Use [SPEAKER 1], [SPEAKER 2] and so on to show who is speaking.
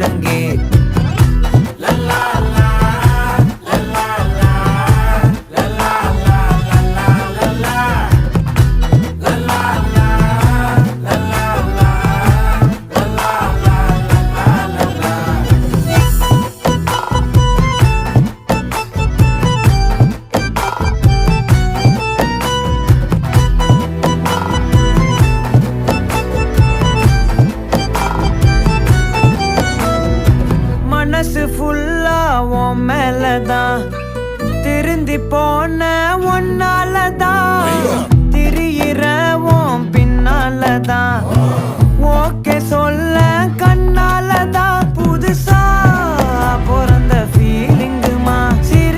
[SPEAKER 1] முழங்கே. மனசு ஃபுல்லா உன் மேலதான், திருந்தி போன ஒன்னாலதான், திரியிற உன் பின்னாலதான், ஓகே சொல்ல கண்ணாலதான்,